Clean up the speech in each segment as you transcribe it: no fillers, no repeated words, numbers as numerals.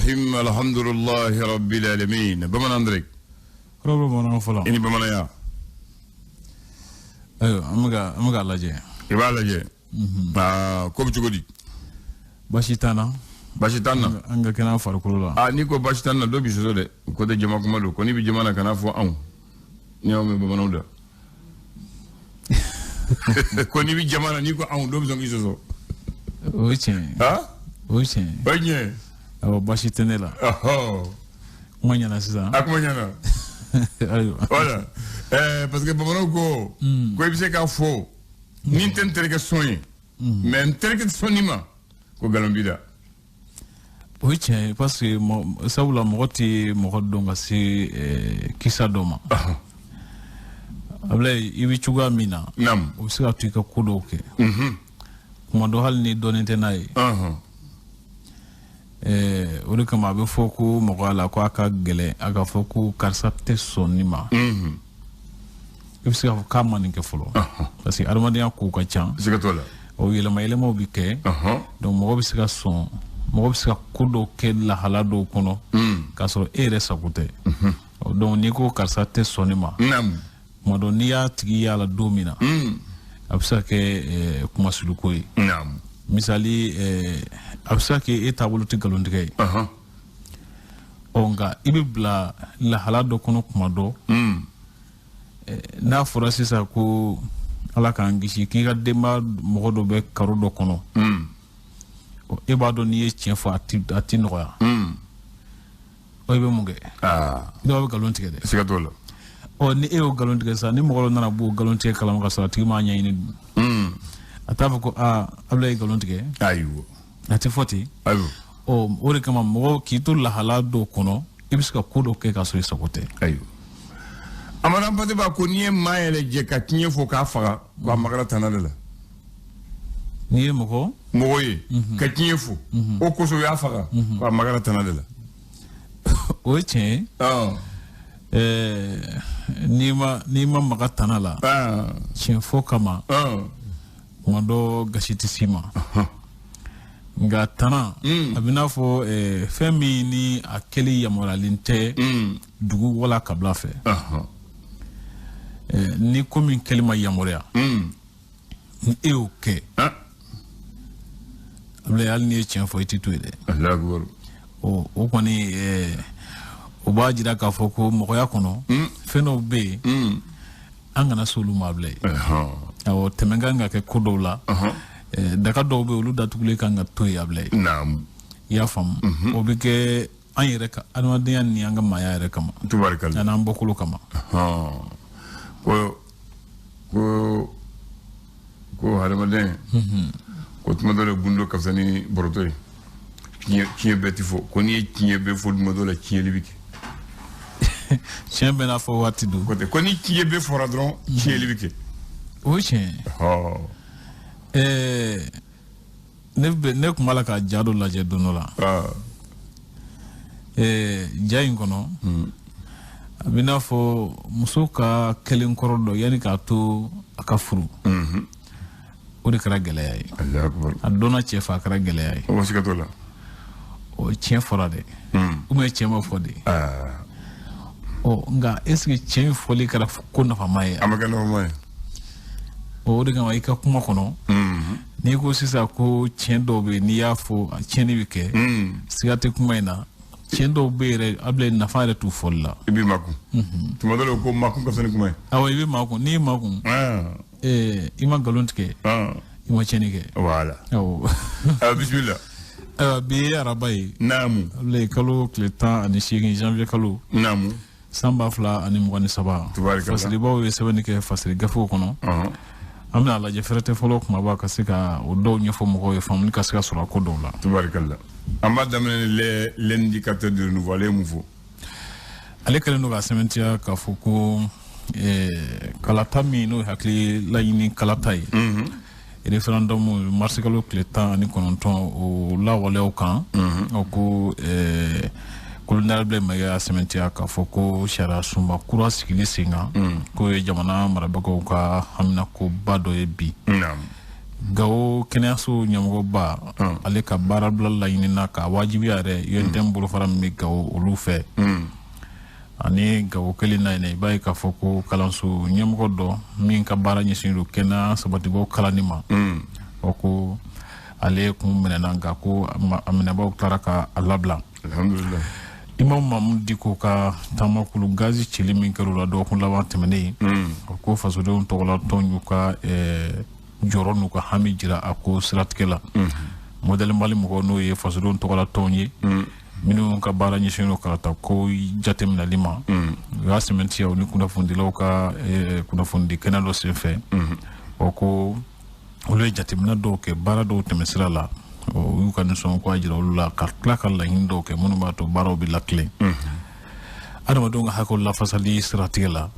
الرحيم الحمد لله رب العالمين بمن عندك ربنا بمن فلا إني بمن يا أيوة أمك الله جي يبقى الله جي كم تقولي باشيتانا anga kana farkulu la ni ko bashitana do bi so de ko de jama kuma do ko ni bi jama na kana fo an ni o me bamana do ko ni bi jama na ni ko an do bi so so oche awo bashitene la mwanya na sisa akumanya na ayo voilà parce que bamana ko bi se ka fo ni ten terke soyi mais terke sonima ko galambida oche parce que sabula mogoti mogodonga si kisa doma abla ibi chuga mina nam usika tuika kudoke kuma do hal ni donente nay ori kama be foku mogala ko aka gele aga foku karsate sonima ibsika kama ninke folo parce que armadiya ku ka chan sikatola o yelema bi ke donc mogo bisika son mogo bisika kudo ke la halado kono ka so ere sakute donc ni ko karsa te sonima nam modo ni ya tigi ya la domina absa ke kuma sulukoy nam misali absa ke etabulu ti galondige onga ibibla la halado kono kuma do na fura sisa ko ala kan gisi ki ga demba mogo do be karo do kono e ba do ni e tien fo ati no ya o be munge do be galon tige de sikatola o ni e o galon tige sa ni mogo na bu galon tige kala ma sa ti ma nya ni ataba ko abla e galon tige ayo ati foti ayo o re kama mogo ki to la hala do kono ibiska kudo ke ka so isakote ayo amana pate ba ko ni mayele je ka tinye fo ka faga ko magara tanale la ni mogo moye ka tinye fo o ko so ya faga ko magara tanale la o che ni ma maga tanala chen fo kama mondo gashiti sima nga tana abina fo femi ni akeli ya moralinte dugu wala kabla fe ni komi kelima yamorea ni eoke abla al ni chen fo ititu ide Allah akbar o koni o ba jira ka fo ko moya kono feno be angana solu mable o temenga nga ke kodola daga do be olu datugule kanga toy able naam ya fam o be ke an yere ka adamadiya ni anga maya yere kama tubarkalla ana mbokulu kama ko hadamadiya ko tuma dole gundo kafsani borotoy kiye beti fo ko ni kiye be fo duma dole kiye libiki chembe na fo watidu ko ni kiye be fo radron kiye libiki o chen ne kumala ka jado laje donola jayin kono abina fo muso ka kelen korodo yani ka to aka furu o de kara gɛlɛya ye Allah akbar adona cɛ fa kara gɛlɛya ye o sikatola o tiɲɛ fɔra de ou bien tiɲɛ ma fɔ de nga est-ce que tiɲɛ fɔli kɛra ko nafama ye amaka nafama ye o de kama i ka kuma kɔnɔ ni ko sisan ko tiɲɛ dɔw bɛ n'i y'a fɔ tiɲɛni bɛ kɛ siga tɛ kuma in na tiɲɛ dɔw bɛ yɛrɛ abile nafa yɛrɛ t'u fɔli la i b'i makun tuma dɔ la ko makun ka fisa ni kuma ye awɔ i bɛ makun n'i makun i ma nkalon tigɛ i ma tiɲɛni kɛ voilà awɔ bismillah bi ye araba ye naamu abile kalo tile 18 janvier kalo naamu san 2023 tubarikala fasiribaw ye sɛbɛnni kɛ fasiri gafew kɔnɔ an bɛna lajɛ fɛrɛ tɛ fɔlɔ kumaba ka se ka o dɔw ɲɛfɔ mɔgɔw ye faamuli ka se ka sɔrɔ a ko dɔw la tubarikala an b'a daminɛ l'indicateur de renouveau ale ye mun fɔ ale kɛlen don ka sɛbɛntiya k'a fɔ ko kalata min n'o ye hakili laɲini kalata ye référendum mars kalo tile 19 o lawalew kan o ko colonel Blaise Maiga sɛmɛntiya k'a fɔ ko sariya sunba kura sigili sen kan ko ye jamana marabagaw ka haminako ba dɔ ye bi gawo kɛnɛyaso ɲɛmɔgɔba ale ka baara bila laɲini na ka wajibi yɛrɛ UNTM bolofara min bɛ gawo olu fɛ ani gawo kelen na yen i b'a ye k'a fɔ ko kalanso ɲɛmɔgɔ dɔ min ka baara ɲɛsin don kɛnɛya sabatibaaw kalanni ma o ko ale kun minɛna nka ko a minɛbaaw taara ka a labila alhamdulillah Imam Mamu Diko ka tamakulu gazi cili min kɛra la dɔgɔkun laban tɛmɛnen o ko fasodenw tɔgɔla tɔn y'u ka jɔrɔ n'u ka hami jira a ko siratigɛ la modèle Mali mɔgɔw n'o ye fasodenw tɔgɔla tɔn ye minnu ka baara ɲɛsinnen don karata ko jateminɛli ma u y'a sɛmɛntiya u ni kunnafonidilaw ka kunnafoni kɛnɛ dɔ senfɛ o ko olu ye jateminɛ dɔw kɛ baara dɔw tɛmɛsira la u y'u ka nisɔn ko a jira olu la ka tila ka laɲini dɔw kɛ minnu b'a to baaraw bɛ latilen adamadenw ka hakɛw lafasali siratigɛ la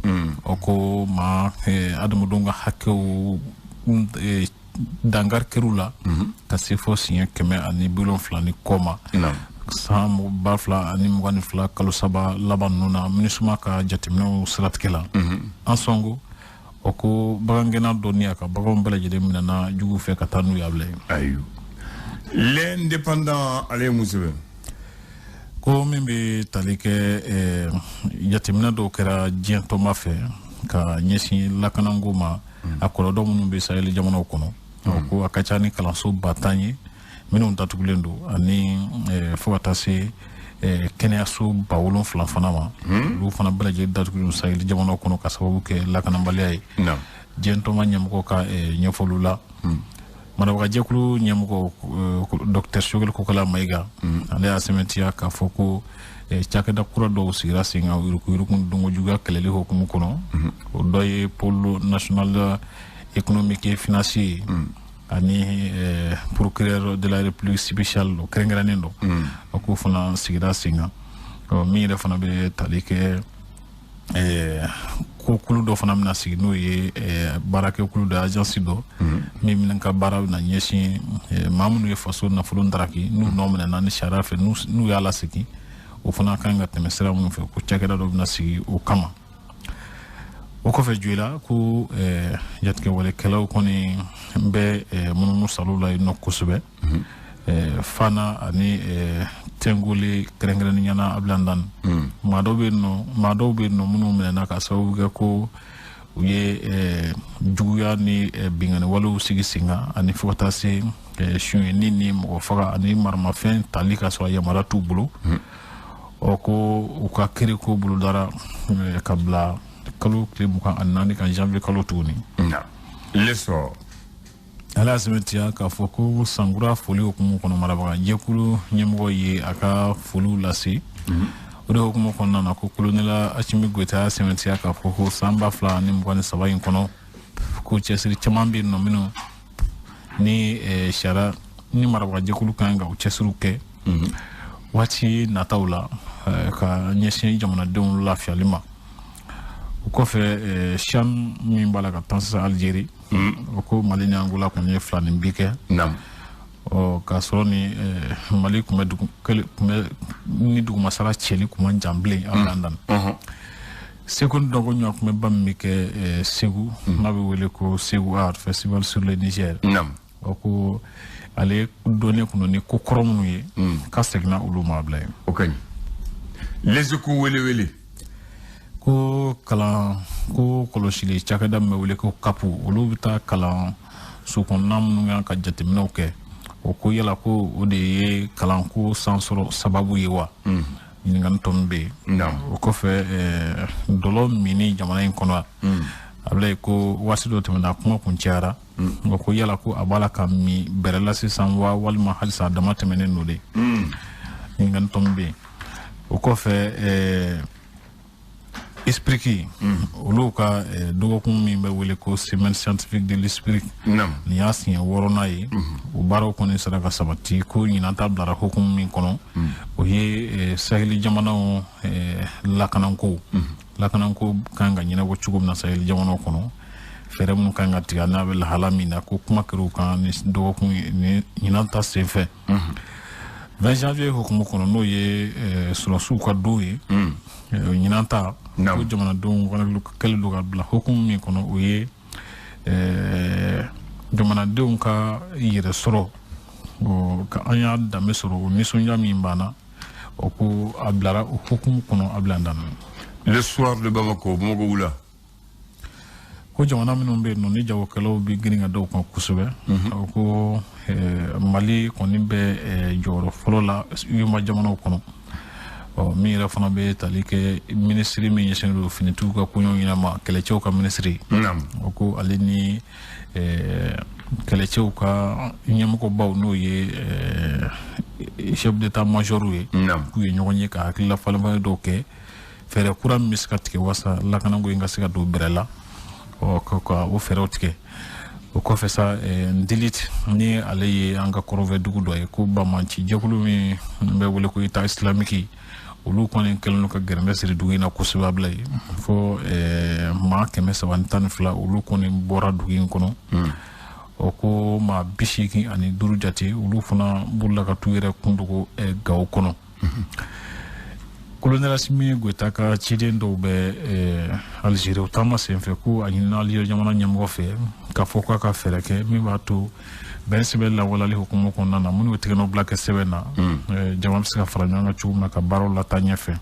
o ko ma adamadenw ka hakɛw dankari kɛr'u la ka se fɔ siɲɛ 170 ni kɔ ma san 2022 kalo 3 laban ninnu na MINUSMA ka jateminɛw siratigɛ la an sɔngo o ko bagangɛnna dɔ ni a ka baganw bɛɛ lajɛlen minɛna jugu fɛ ka taa n'u ye abila ayiwa l'indépendant ale musebe ko min bɛ tali kɛ jateminɛ dɔw kɛra diɲɛ tɔma fɛ ka ɲɛsin lakanako ma a kɔlɔlɔ minnu bɛ Sahel jamanaw kɔnɔ ko a ka ca ni kalanso 10,000 ye minnu datugulen don ani fo ka taa se kɛnɛyaso 7,000 fana ma olu fana bɛɛ lajɛlen datugulen don Sahel jamanaw kɔnɔ ka sababu kɛ lakanabaliya ye diɲɛ tɔma ɲɛmɔgɔ ka ɲɛfɔliw la Manabagajɛkulu ɲɛmɔgɔ Dr Shogel Kokala Mayiga ale y'a sɛmɛntiya k'a fɔ ko cakɛda kura dɔw sigira sen kan yurukuyurukun dongo juguya kɛlɛli hukumu kɔnɔ o dɔ ye pôle national économique et financier ani procureur de la république spécial o kɛrɛnkɛrɛnnen don o ko fana sigira sen kan min yɛrɛ fana bɛ tali kɛ ko kulu dɔ fana bɛna sigi n'o ye baarakɛkulu dɔ agence dɔ min minɛ ka baara bɛna ɲɛsin maa minnu ye faso nafolo ndaraki n'u nɔ minɛna ni sariya fɛ n'u y'a lasegin o fana kan ka tɛmɛ sira minnu fɛ ko cakɛda dɔ bɛna sigi o kama o kɔfɛ joyila ko jatigɛwalekɛlaw kɔni bɛ mununu salo la yen nɔ kosɛbɛ fana ani tengole kɛrɛnkɛrɛnni ɲana abilandan maa dɔw bɛ yen nɔ minnu minɛna ka sababu kɛ ko u ye juguya ni bingani walew sigi sen kan ani fo ka taa se suyɛnni ni mɔgɔ faga ani maramafɛn tali ka sɔrɔ yamaruya t'u bolo ko u ka kiri ko bolodara ka bila kalo tile 24 kan janvier kalo tuguni lesɔ ala sɛmɛntiya k'a fɔ ko sankura foli hukumu kɔnɔ marabagajɛkulu ɲɛmɔgɔ ye a ka foliw lase o de hukumu kɔnɔna na ko kolonɛla Asimi Goyita y'a sɛmɛntiya k'a fɔ ko san 2023 in kɔnɔ ko cɛsiri caman bɛ yen nɔ minnu ni sariya ni marabagajɛkulu kan ka o cɛsiriw kɛ waati nataw la ka ɲɛsin jamanadenw lafiyali ma o kɔfɛ CHAN min b'a la ka tan sisan Aligérie o ko Mali ni Angola kɔni ye 2 bi kɛ k'a sɔrɔ ni Mali kun bɛ ni dugumasara cɛli kun ma jan bilen a landan Segu dɔgɔ ɲɔgɔn kun bɛ ba min bɛ kɛ Segu n'a bɛ wele ko Segu Art Festival sur le Niger o ko ale donnen kun ni ko kɔrɔ minnu ye ka seginna olu ma bila yen o kaɲi les échos wele ko kalan ko kɔlɔsili cakɛda min bɛ wele ko kapu olu bɛ taa kalan so kɔnɔna minnu kan ka jateminɛw kɛ o ko yala ko o de ye kalanko sansɔrɔ sababu ye wa ɲininkali tɔ min bɛ yen o kɔfɛ dɔlɔ minni jamana in kɔnɔ a bɛ ko waati dɔ tɛmɛna kuma kun cayara o ko yala ko a b'a la ka min bɛrɛ la sisan wa walima halisa a dama tɛmɛnen don de ɲininkali tɔ min bɛ yen o kɔfɛ Esprit olu ka dɔgɔkun min bɛ wele ko semaine scientifique de l'esprit nin y'a siɲɛ 6nan ye o baaraw kɔni sera ka sabati ko ɲinan ta bilara hukumu min kɔnɔ o ye Saheli jamanaw lakanako kan ka ɲɛnabɔ cogo min na Saheli jamanaw kɔnɔ fɛɛrɛ minnu kan ka tigɛ n'a bɛ lahala min na ko kuma kɛra o kan ni dɔgɔkun ni ɲinan ta senfɛ 20 janvier hukumu kɔnɔ n'o ye sɔrɔsiw ka don ye ɲinan ta ko jamanadenw fana kɛlen don ka bila hukumu min kɔnɔ o ye jamanadenw ka yɛrɛ sɔrɔ ka an y'a danbe sɔrɔ o nisɔndiya min banna o ko a bilara o hukumu kɔnɔ a bila daminɛ. Le soir de Bamako Bamako wula ko jamana minnu bɛ yen nɔ ni jagokɛlaw bɛ girin ka da o kan kosɛbɛ o ko Mali kɔni bɛ jɔyɔrɔ fɔlɔ la UEMOA jamanaw kɔnɔ min yɛrɛ fana bɛ tali kɛ minisiri min ɲɛsinnen don finitigiw ka koɲɛw ɲɛnama kɛlɛcɛw ka minisiri o ko ale ni kɛlɛcɛw ka ɲɛmɔgɔbaw n'o ye chef d'état major ye k'u ye ɲɔgɔn ye ka hakilila falenfalen dɔw kɛ fɛɛrɛ kura min bɛ se ka tigɛ wasa lakanako in ka se ka don bɛrɛ la ka o fɛɛrɛw tigɛ o kɔfɛ sa Ndilit ni ale ye an ka kɔrɔfɛ dugu dɔ ye ko Bamanci jɛkulu min bɛ wele ko État islamique olu kɔni kɛlen ka gɛrɛndɛ siri dugu in na kosɛbɛ a bila ye fo maa 312 olu kɔni bɔra dugu in kɔnɔ o ko maa 85 jate olu fana burula ka t'u yɛrɛ kun dogo Gawo kɔnɔ. Colonel Assimi Goïta ka ciden dɔw bɛ Algérie o taama senfɛ ko a ɲinina Algérie jamana ɲɛmɔgɔ fɛ k'a fɔ k'a ka fɛɛrɛ kɛ min b'a to bɛn sɛbɛn lawalali hukumu kɔnɔna na minnu tigɛ n'o bila kɛ sɛbɛn na jama bɛ se ka fara ɲɔgɔn kan cogo min na ka baaraw lataa ɲɛfɛ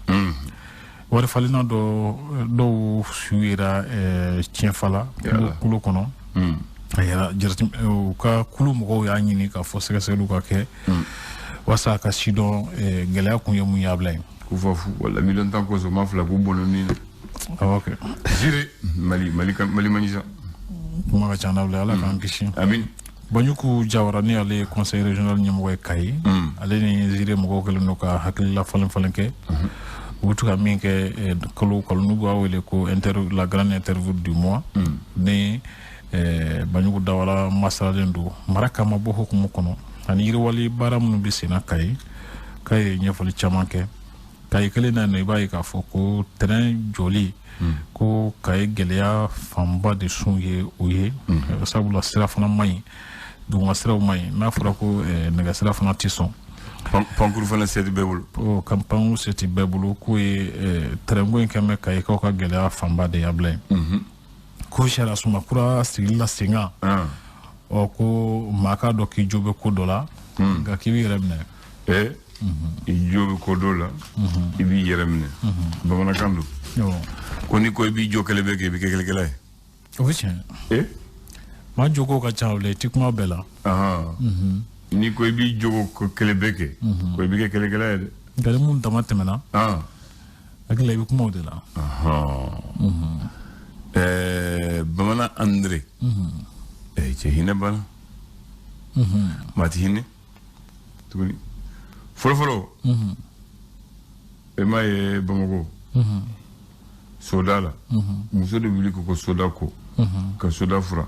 wari falenna dɔw su yera tiɲɛfala kulu kɔnɔ a yɛrɛ u ka kulu mɔgɔw y'a ɲini k'a fɔ sɛgɛsɛgɛliw ka kɛ walasa a ka sidɔn gɛlɛya kun ye mun y'a bila yen kufafu wala million tan ko so ma fila ko bononi ok jire Mali manisa kuma ka ca n'a bila ala k'an kisi amin. Banjuku Jawara ni ale conseil régional ɲɛmɔgɔ ye Kayi ale ni Zire mɔgɔw kɛlen don ka hakilila falen kɛ u bɛ to ka min kɛ kalo n'u b'a wele ko la grande interview du mois ni Banjuku Jawara masalalen don mara kama bɔ hukumu kɔnɔ ani yiriwali baara minnu bɛ senna Kayi ye ɲɛfɔli caman kɛ Kayi kelen na i b'a ye k'a fɔ ko terrain jɔli ko Kayi gɛlɛya fanba de sun ye o ye sabula sira fana man ɲi duguma siraw man ɲi n'a fɔra ko nɛgɛsira fana tɛ sɔn pankuru fana seti bɛɛ bolo pankuru seti bɛɛ bolo k'o ye terrain ko in kɛmɛ Kayi kaw ka gɛlɛya fanba de y'a bila yen ko sariya suma kura sigili la sen kan ko maa k'a dɔn k'i jo bɛ ko dɔ la nka k'i b'i yɛrɛ minɛ i jo bɛ ko dɔ la i b'i yɛrɛ minɛ bamanankan don ko ni ko i b'i jo kɛlɛ bɛ kɛ i bɛ kɛ kɛlɛkɛla ye o bɛ tiɲɛ maa jogo ka ca o la i tɛ kuma bɛɛ la ni ko i b'i jogo kɛlɛ bɛ kɛ ko i bɛ kɛ kɛlɛkɛla ye dɛ nka ni mun dama tɛmɛna hakili la i bɛ kuma o de la bamanan André cɛ hinɛ bana maa ti hinɛ tuguni fɔlɔfɔlɔ e m'a ye Bamako soda la muso de wuli ko soda ko ka soda fura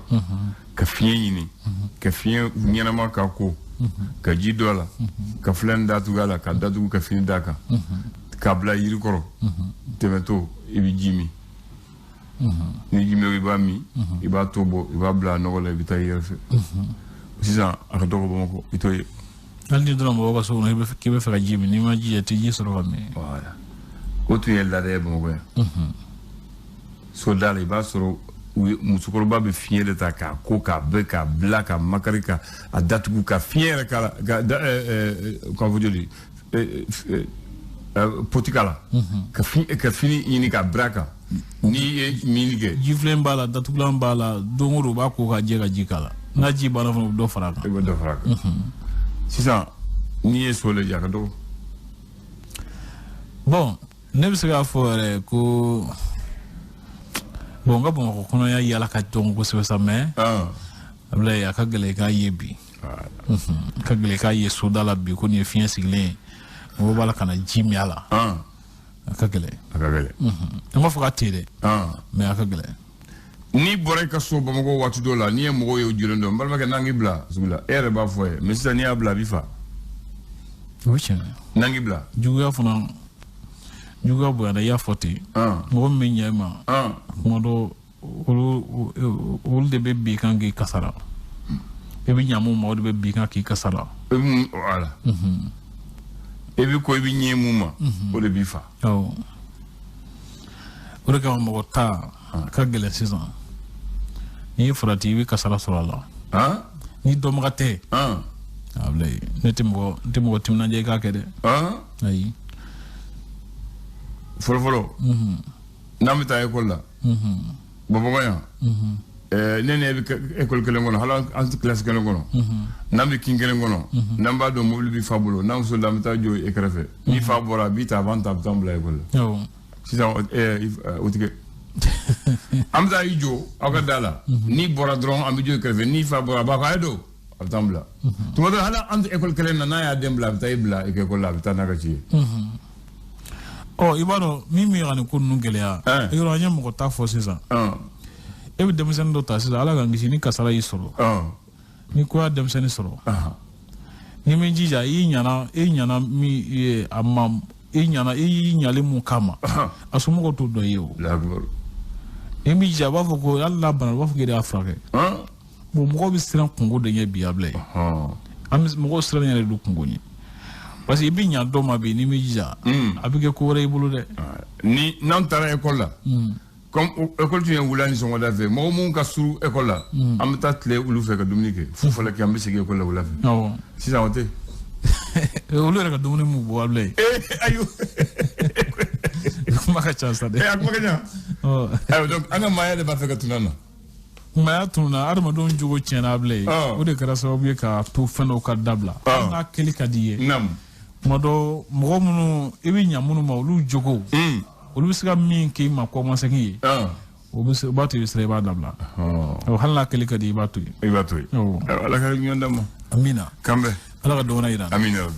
ka fiɲɛ ɲini ka fiɲɛ ɲɛnama k'a ko ka ji dɔ a la ka filen datugu a la ka datugu ka fini d'a kan k'a bila yiri kɔrɔ tɛmɛtɔ i bɛ ji min ni ji min i b'a min i b'a to bɔ i b'a bila a nɔgɔ la i bɛ taa i yɛrɛ fɛ sisan a ka dɔgɔ Bamako i t'o ye hali ni donna mɔgɔ ka so kɔnɔ k'i bɛ fɛ ka ji min n'i ma ji ye tɛ ji sɔrɔ ka min o tun ye laada ye Bamako yan so da la i b'a sɔrɔ musokɔrɔba bɛ fiɲɛ de ta k'a ko k'a bɛɛ k'a bila ka makari ka a datugu ka fiɲɛ yɛrɛ k'a la k'a fɔ joli poti k'a la ka fini ɲini k'a bira a kan n'i ye min kɛ jifilen b'a la datugulan b'a la don o don u b'a ko ka jɛ ka ji k'a la n'a ji banna fana u bɛ dɔ fara a kan i bɛ dɔ fara a kan sisan n'i ye so lajɛ a ka dɔgɔ bon ne bɛ se k'a fɔ yɛrɛ ko bon n ka Bamakɔ kɔnɔ y'a yala ka dɔn kosɛbɛ sa mais Ablaye a ka gɛlɛn i k'a ye bi ka gɛlɛn i k'a ye soda la bi ko nin ye fiɲɛ sigilen ye mɔgɔw b'a la ka na ji min a la a ka gɛlɛn an b'a fɔ k'a tɛ dɛ mais a ka gɛlɛn n'i bɔra i ka so Bamako waati dɔw la n'i ye mɔgɔw ye o jilen dɔn n balimakɛ n'an k'i bila sugu la e yɛrɛ b'a fɔ ye mais sisan n'i y'a bila a b'i fa o ye tiɲɛ n'an k'i bila juguya fana juguya bonyana i y'a fɔ ten mɔgɔ min bɛ ɲɛ i ma kuma dɔ olu de bɛ bin kan k'i kasara i bɛ ɲɛ mun ma o de bɛ bin kan k'i kasara voilà i bɛ ko i bɛ ɲɛ mun ma o de b'i fa o de kama mɔgɔ ta ka gɛlɛn sisan n'i ye farati i bɛ kasara sɔrɔ a la ah ni dɔnbaga tɛ ablaye ne tɛ mɔgɔ timinandiya i k'a kɛ dɛ ayi fɔlɔfɔlɔ n'an bɛ taa école la Bamakɔ yan ne ne bɛ école kelen kɔnɔ hali an tɛ classe kelen kɔnɔ n'an bɛ kin kelen kɔnɔ n'an b'a dɔn mobili bɛ fa bolo n'an muso la an bɛ taa jɔ e kɛrɛfɛ ni fa bɔra a b'i ta a b'an ta a bɛ taa an bila école la sisan o tigɛ an bɛ taa i jɔ aw ka da la n'i bɔra dɔrɔn an bɛ jɔ i kɛrɛfɛ n'i fa bɔra a b'a fɔ a ye don a bɛ taa an bila tuma dɔ hali an tɛ école kelen na n'a y'a den bila a bɛ taa i bila i ka école la a bɛ taa n'a ka ci ye i b'a dɔn min bɛ ka nin ko ninnu gɛlɛya yɔrɔ an ye mɔgɔ ta fɔ sisan e bɛ denmisɛnnin dɔ ta sisan ala ka kisi ni kasara y'i sɔrɔ ni ko y'a denmisɛnnin sɔrɔ n'i m'i jija i ɲana min a ma i y'i ɲali mun kama a somɔgɔw t'o dɔn i ye o i m'i jija a b'a fɔ ko hali n'a bana a b'a fɔ k'e de y'a furakɛ bon mɔgɔw bɛ siran kungo de ɲɛ bi a bila mɔgɔw siran yɛrɛ don kungo ɲɛ parce que i bɛ ɲa dɔ ma bi n'i m'i jija a bɛ kɛ ko wɛrɛ i bolo dɛ ni n'an taara école la comme école tun ye wula ni sɔgɔmada fɛ mɔgɔ minnu ka surun école la an bɛ taa tile olu fɛ ka dumuni kɛ fo fɔlɔ kɛ an bɛ segin école la wula fɛ sisan o tɛ olu yɛrɛ ka dumuni m'u bɔ abila ye ayo kuma ka ca sa dɛ a kuma ka ca ayiwa donc an ka maaya de b'a fɛ ka tunu an na maaya tununa adamadenw jogo tiɲɛna abila ye o de kɛra sababu ye k'a to fɛn dɔw ka dabila an ka kɛli ka di ye tuma dɔ mɔgɔ minnu i bɛ ɲa minnu ma olu jogo olu bɛ se ka min k'i ma kɔmasegin ye o b'a to i bɛ sira i b'a dabila hali n'a kɛli ka di i b'a to yen ala ka ɲɔgɔn d'a ma amina kan bɛɛ ala ka dɔgɔna jira amina